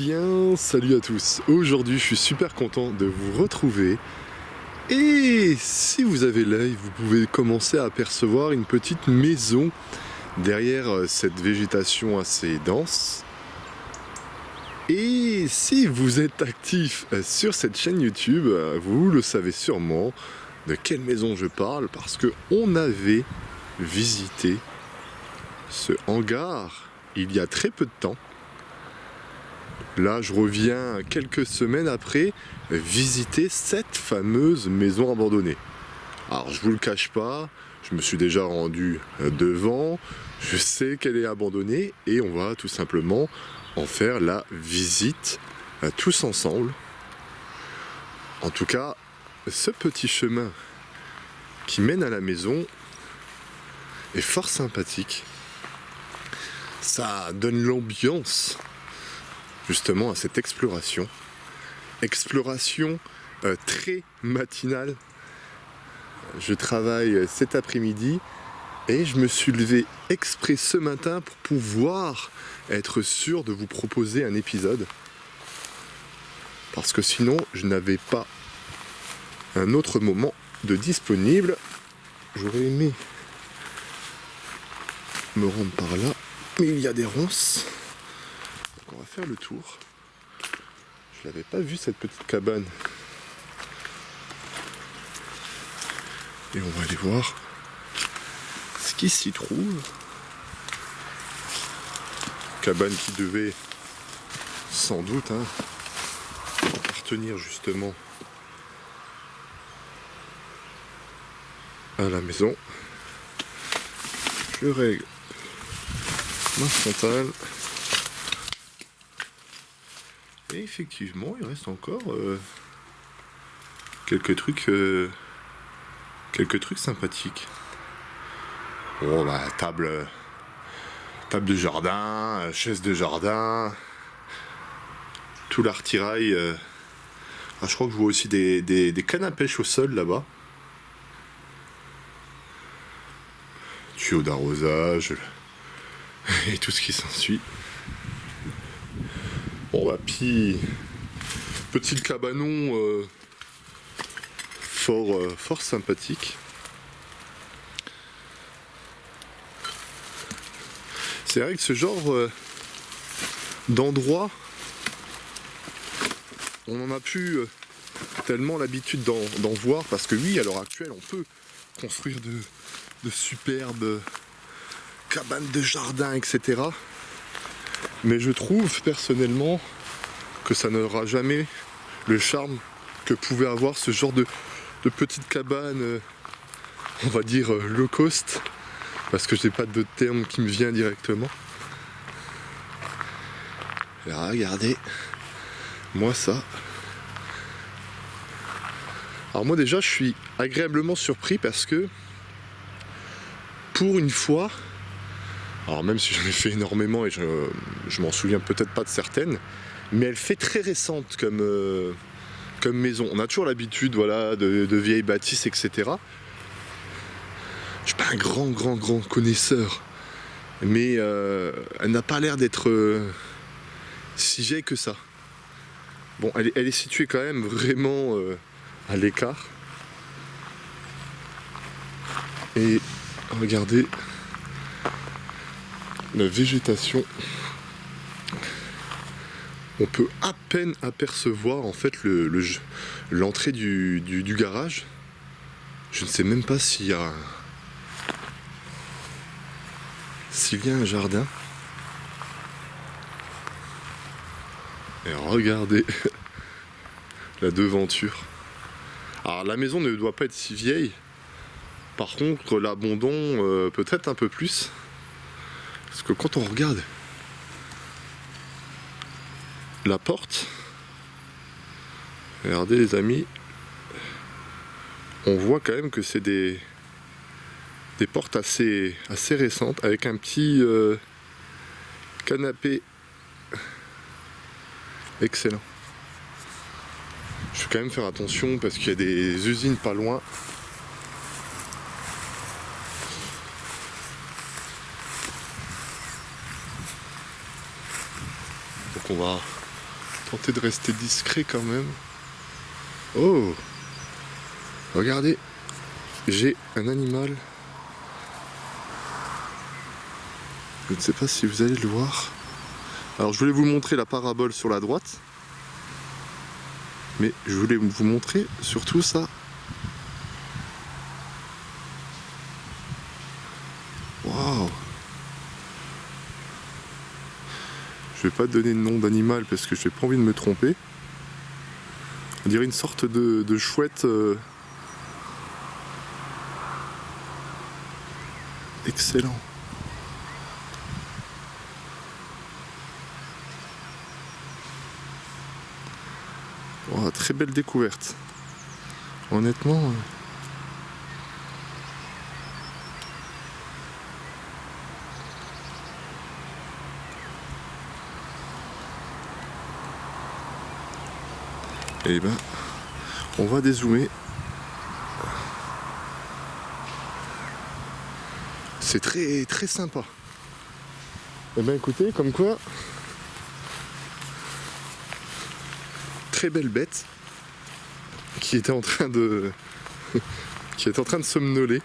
bien, salut à tous. Aujourd'hui, je suis super content de vous retrouver. Et si vous avez l'œil, vous pouvez commencer à apercevoir une petite maison derrière cette végétation assez dense. Et si vous êtes actif sur cette chaîne YouTube, vous le savez sûrement de quelle maison je parle, parce qu'on avait visité ce hangar il y a très peu de temps. Là, je reviens quelques semaines après visiter cette fameuse maison abandonnée. Alors, je vous le cache pas, je me suis déjà rendu devant, je sais qu'elle est abandonnée et on va tout simplement en faire la visite tous ensemble. En tout cas, ce petit chemin qui mène à la maison est fort sympathique. Ça donne l'ambiance justement à cette exploration. Exploration très matinale. Je travaille cet après-midi et je me suis levé exprès ce matin pour pouvoir être sûr de vous proposer un épisode. Parce que sinon, je n'avais pas un autre moment de disponible. J'aurais aimé me rendre par là, mais il y a des ronces. Donc on va faire le tour. Je l'avais pas vu cette petite cabane. Et on va aller voir ce qui s'y trouve. Cabane qui devait sans doute appartenir justement à la maison. Je règle ma frontale. Et effectivement, il reste encore quelques trucs sympathiques. Bon, bah, table de jardin, chaise de jardin, tout l'artirail. Je crois que je vois aussi des cannes à pêche au sol là-bas. Tuyau d'arrosage et tout ce qui s'ensuit. Bon bah petit cabanon fort sympathique. C'est vrai que ce genre d'endroit, on en a plus tellement l'habitude d'en voir, parce que oui, à l'heure actuelle, on peut construire de superbes cabanes de jardin, etc. Mais je trouve personnellement que ça n'aura jamais le charme que pouvait avoir ce genre de petite cabane, on va dire low cost, parce que je n'ai pas de terme qui me vient directement. Et regardez, moi ça. Alors moi déjà je suis agréablement surpris parce que pour une fois, alors même si j'en ai fait énormément et je m'en souviens peut-être pas de certaines, mais elle fait très récente comme maison. On a toujours l'habitude de vieilles bâtisses, etc. Je suis pas un grand connaisseur, mais elle n'a pas l'air d'être si vieille que ça. Bon, elle est située quand même vraiment à l'écart. Et regardez la végétation. On peut à peine apercevoir en fait l'entrée du garage. Je ne sais même pas s'il y a un jardin. Et regardez la devanture. Alors la maison ne doit pas être si vieille. Par contre l'abandon peut-être un peu plus. Parce que quand on regarde la porte, regardez les amis, on voit quand même que c'est des portes assez récentes, avec un petit canapé excellent. Je vais quand même faire attention parce qu'il y a des usines pas loin. Donc on va Tenter de rester discret quand même. Oh! Regardez, j'ai un animal. Je ne sais pas si vous allez le voir. Alors je voulais vous montrer la parabole sur la droite. Mais je voulais vous montrer surtout ça. Waouh! Je vais pas donner le nom d'animal parce que j'ai pas envie de me tromper. On dirait une sorte de chouette excellent. Oh, très belle découverte. Honnêtement. Et ben, on va dézoomer. C'est très très sympa. Et ben écoutez, comme quoi, très belle bête qui était en train de somnoler.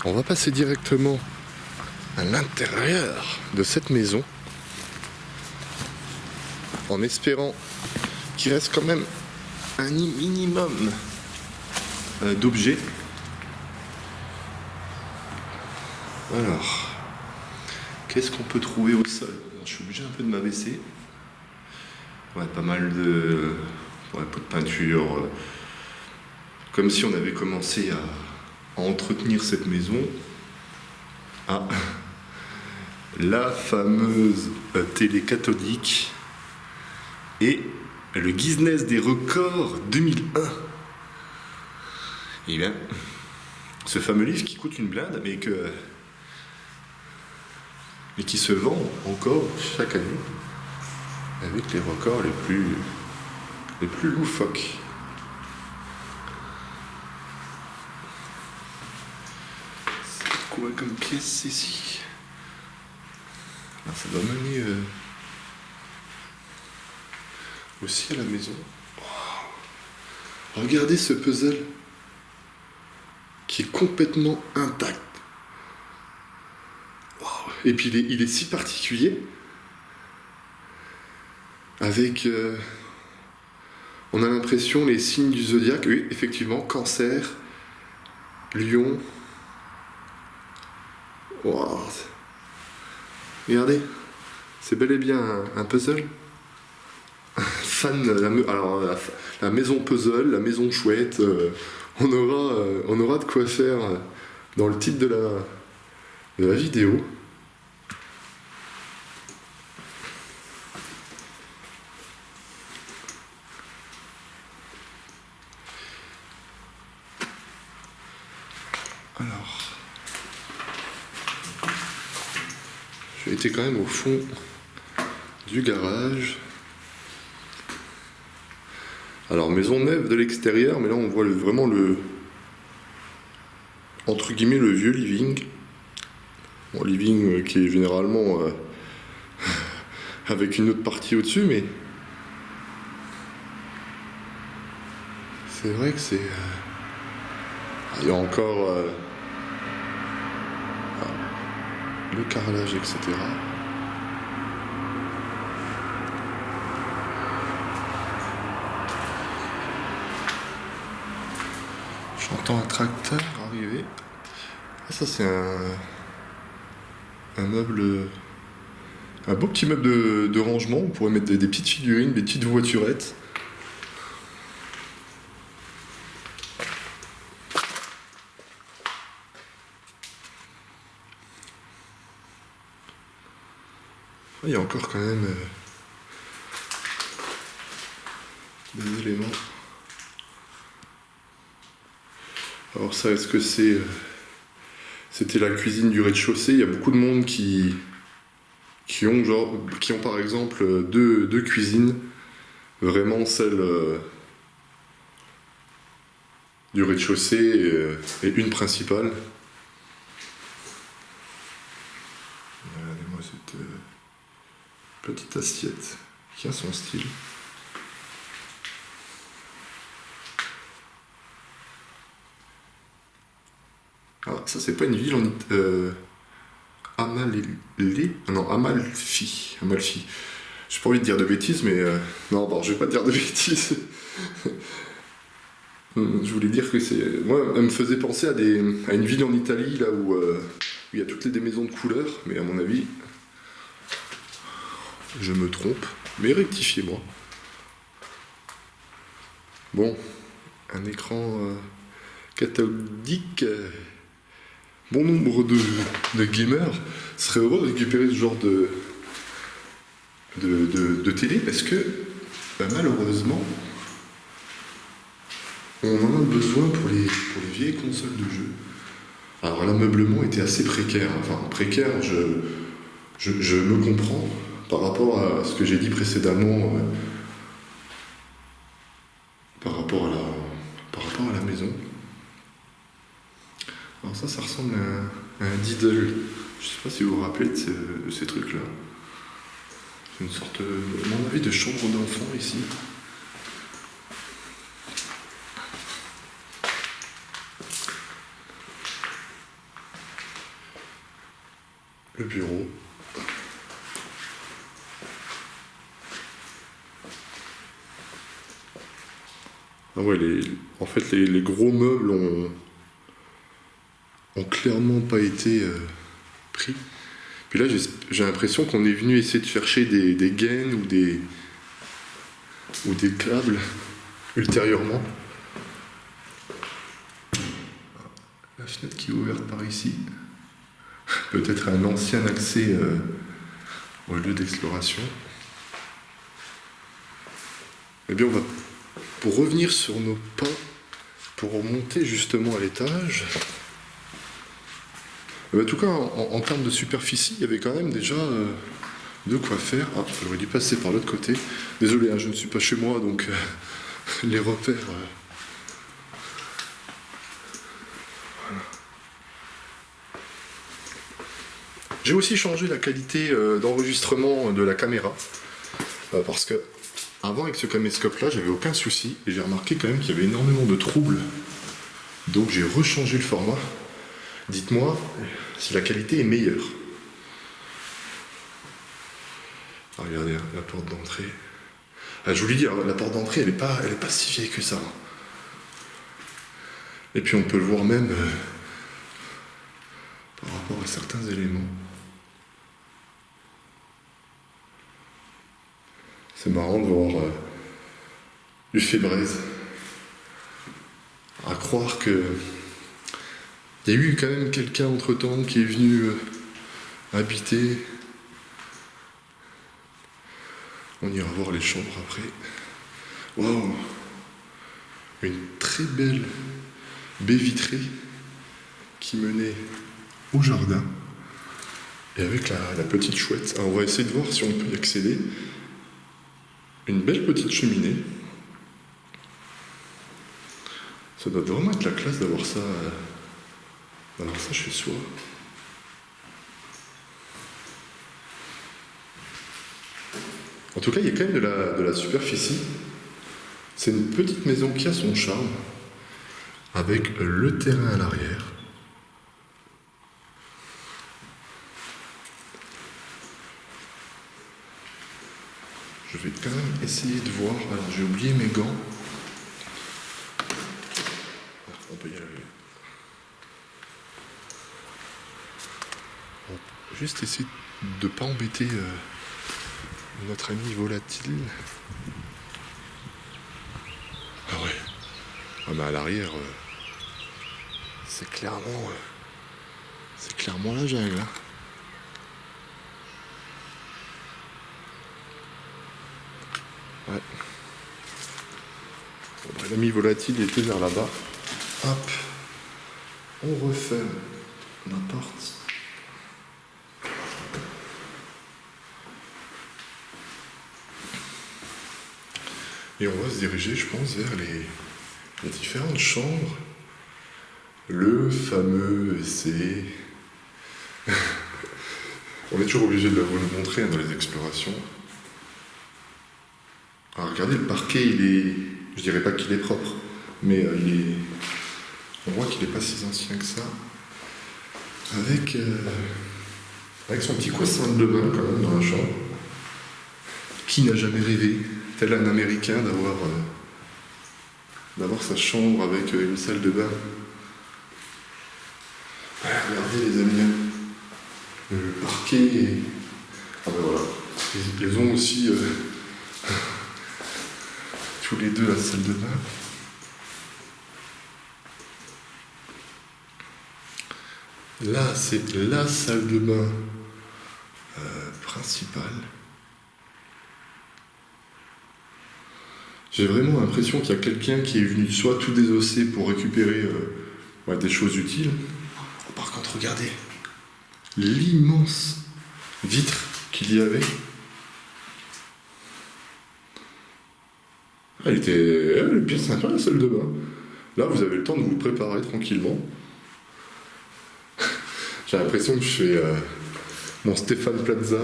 On va passer directement à l'intérieur de cette maison en espérant qu'il reste quand même un minimum d'objets. Alors, qu'est-ce qu'on peut trouver au sol? Je suis obligé un peu de m'abaisser. Ouais, pas mal de pots de peinture. Comme si on avait commencé à entretenir cette maison. Ah, la fameuse télé cathodique et le Guinness des records 2001. Et bien, ce fameux livre qui coûte une blinde, mais qui se vend encore chaque année avec les records les plus loufoques. C'est quoi comme pièce ici? Ah, ça doit mener aussi à la maison. Wow. Regardez ce puzzle qui est complètement intact. Wow. Et puis il est si particulier. Avec, on a l'impression les signes du zodiaque, oui, effectivement, Cancer, Lion. Wow. Regardez, c'est bel et bien un puzzle. Fan, la maison puzzle, la maison chouette, on aura de quoi faire dans le titre de la vidéo. Alors, j'ai été quand même au fond du garage. Alors, maison neuve de l'extérieur, mais là on voit vraiment entre guillemets, le vieux living. Bon, living qui est généralement avec une autre partie au-dessus, mais c'est vrai que c'est... il y a encore le carrelage, etc. J'entends un tracteur arriver. Ah, ça c'est un meuble, un beau petit meuble de rangement. On pourrait mettre des petites figurines, des petites voiturettes. Il y a encore quand même des éléments. Alors ça, est-ce que c'était la cuisine du rez-de-chaussée? Il y a beaucoup de monde qui ont par exemple deux cuisines, vraiment celle du rez-de-chaussée et une principale. Regardez-moi cette Petite assiette qui a son style. Ah, ça c'est pas une ville en Amalfi. Amalfi. J'ai pas envie de dire de bêtises, mais non, bon, je vais pas dire de bêtises. Je voulais dire que c'est. Moi, elle me faisait penser à une ville en Italie, là où il y a toutes des maisons de couleur, mais à mon avis, je me trompe. Mais rectifiez-moi. Bon, un écran cathodique. Bon nombre de gamers seraient heureux de récupérer ce genre de télé parce que malheureusement on en a besoin pour les vieilles consoles de jeux. Alors l'ameublement était assez précaire, enfin précaire, je me comprends par rapport à ce que j'ai dit précédemment par rapport à la maison. Alors ça ressemble à un Diddle. Je sais pas si vous vous rappelez de ces trucs-là. C'est une sorte, à mon avis, de chambre d'enfant ici. Le bureau. Ah ouais, en fait, les gros meubles ont clairement pas été pris. Puis là, j'ai l'impression qu'on est venu essayer de chercher des gaines ou des câbles ultérieurement. La fenêtre qui est ouverte par ici. Peut-être un ancien accès au lieu d'exploration. Eh bien, pour revenir sur nos pas, pour monter justement à l'étage. En tout cas, en termes de superficie, il y avait quand même déjà de quoi faire. Ah, j'aurais dû passer par l'autre côté. Désolé, je ne suis pas chez moi, donc les repères... Voilà. J'ai aussi changé la qualité d'enregistrement de la caméra, parce que avant, avec ce caméscope-là, j'avais aucun souci, et j'ai remarqué quand même qu'il y avait énormément de troubles. Donc j'ai rechangé le format. Dites-moi si la qualité est meilleure. Ah, regardez, la porte d'entrée. Ah, je vous l'ai dit, la porte d'entrée, elle est pas si vieille que ça. Et puis on peut le voir même par rapport à certains éléments. C'est marrant de voir du fébraise. À croire que il y a eu quand même quelqu'un entre-temps qui est venu habiter. On ira voir les chambres après. Waouh! Une très belle baie vitrée qui menait au jardin. Et avec la petite chouette. Alors on va essayer de voir si on peut y accéder. Une belle petite cheminée. Ça doit vraiment être la classe d'avoir ça chez soi. En tout cas, il y a quand même de la superficie. C'est une petite maison qui a son charme, avec le terrain à l'arrière. Je vais quand même essayer de voir. Alors, j'ai oublié mes gants. On peut y aller. On va juste essayer de ne pas embêter notre ami volatile. Ah ouais. Ah mais à l'arrière, c'est clairement la jungle. Hein. Ouais. Bon, bah, l'ami volatile était vers là-bas. Hop. On referme la porte. Et on va se diriger, je pense, vers les différentes chambres. Le fameux WC. On est toujours obligé de vous le montrer dans les explorations. Alors regardez, le parquet, il est... Je dirais pas qu'il est propre, mais on voit qu'il n'est pas si ancien que ça. Avec son petit coussin de bain quand même dans la chambre. Qui n'a jamais rêvé, tel un Américain, d'avoir sa chambre avec une salle de bain. Regardez les amis, le parquet. Ah ben voilà, ils ont aussi tous les deux la salle de bain. Là, c'est la salle de bain principale. J'ai vraiment l'impression qu'il y a quelqu'un qui est venu soit tout désosser pour récupérer des choses utiles. Par contre, regardez l'immense vitre qu'il y avait. Elle est bien sympa, la salle de bain. Là, vous avez le temps de vous préparer tranquillement. J'ai l'impression que je fais mon Stéphane Plaza.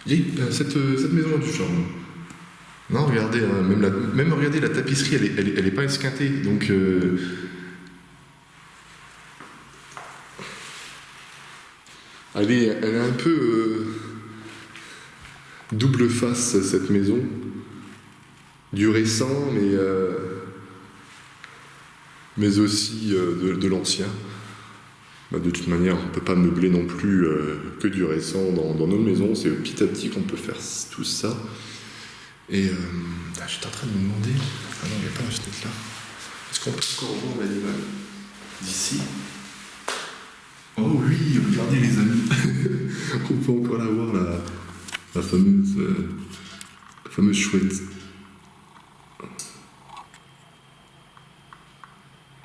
Cette maison a du charme. Non, regardez, même regardez, la tapisserie, elle est pas esquintée, donc... Elle est un peu double face, cette maison. Du récent, mais aussi de l'ancien. De toute manière, on ne peut pas meubler non plus que du récent dans nos maisons. C'est petit à petit qu'on peut faire tout ça. Et j'étais en train de me demander... Ah non, il n'y a pas la fenêtre là. Est-ce qu'on peut encore voir l'animal d'ici? Oh oui, regardez les amis. On peut encore la voir, la fameuse chouette.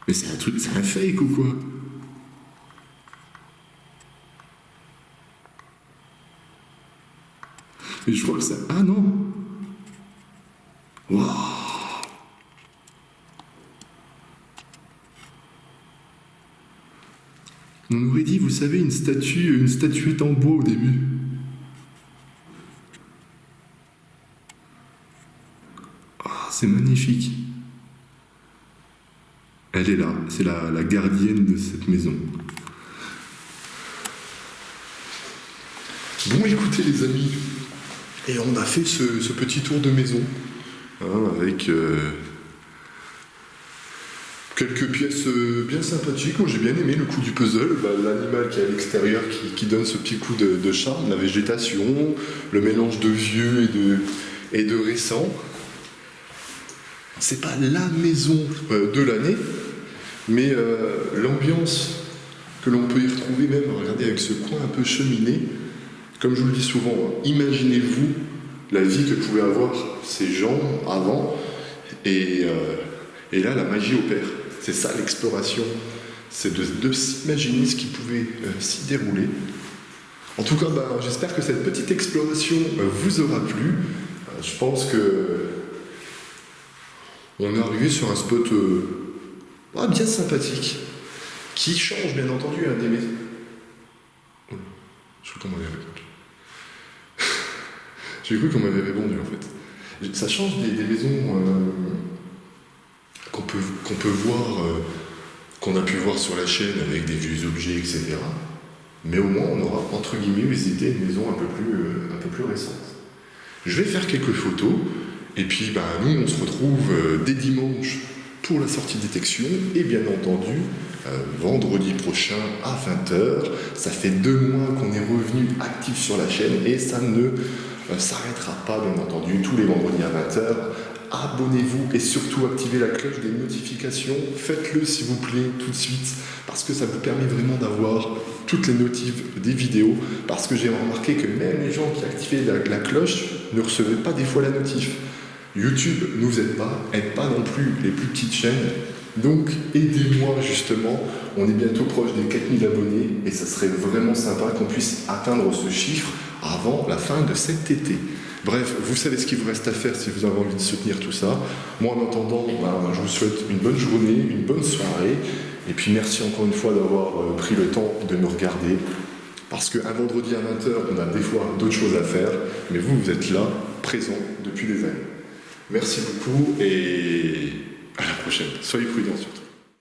Mais c'est un fake ou quoi? Mais je crois que ça... Ah non. Waouh. On aurait dit, vous savez, une statuette en bois au début. Ah, c'est magnifique. Elle est là, c'est la gardienne de cette maison. Bon, écoutez les amis, et on a fait ce petit tour de maison, avec quelques pièces bien sympathiques. Moi j'ai bien aimé le coup du puzzle, l'animal qui est à l'extérieur qui donne ce petit coup de charme, la végétation, le mélange de vieux et de récent. C'est pas la maison de l'année, mais l'ambiance que l'on peut y retrouver même, regardez avec ce coin un peu cheminé, comme je vous le dis souvent, imaginez-vous la vie que pouvaient avoir ces gens avant, et là la magie opère. C'est ça l'exploration, c'est de s'imaginer ce qui pouvait s'y dérouler. En tout cas, j'espère que cette petite exploration vous aura plu. Je pense que on est arrivé sur un spot bien sympathique, qui change bien entendu des maisons. Je crois qu'on m'avait répondu. J'ai cru qu'on m'avait répondu en fait. Ça change des maisons qu'on peut voir, qu'on a pu voir sur la chaîne avec des vieux objets, etc. Mais au moins on aura entre guillemets visité une maison un peu plus récente. Je vais faire quelques photos. Et puis, nous, on se retrouve dès dimanche pour la sortie détection. Et bien entendu, vendredi prochain à 20h. Ça fait 2 mois qu'on est revenu actif sur la chaîne. Et ça ne s'arrêtera pas, bien entendu, tous les vendredis à 20h. Abonnez-vous et surtout activez la cloche des notifications. Faites-le, s'il vous plaît, tout de suite. Parce que ça vous permet vraiment d'avoir toutes les notifs des vidéos. Parce que j'ai remarqué que même les gens qui activaient la cloche ne recevaient pas des fois la notif. YouTube ne vous aide pas non plus les plus petites chaînes. Donc aidez-moi justement, on est bientôt proche des 4000 abonnés et ça serait vraiment sympa qu'on puisse atteindre ce chiffre avant la fin de cet été. Bref, vous savez ce qu'il vous reste à faire si vous avez envie de soutenir tout ça. Moi en attendant, je vous souhaite une bonne journée, une bonne soirée et puis merci encore une fois d'avoir pris le temps de nous regarder. Parce qu'un vendredi à 20 h, on a des fois d'autres choses à faire, mais vous, vous êtes là, présent depuis des années. Merci beaucoup et à la prochaine. Soyez prudents surtout.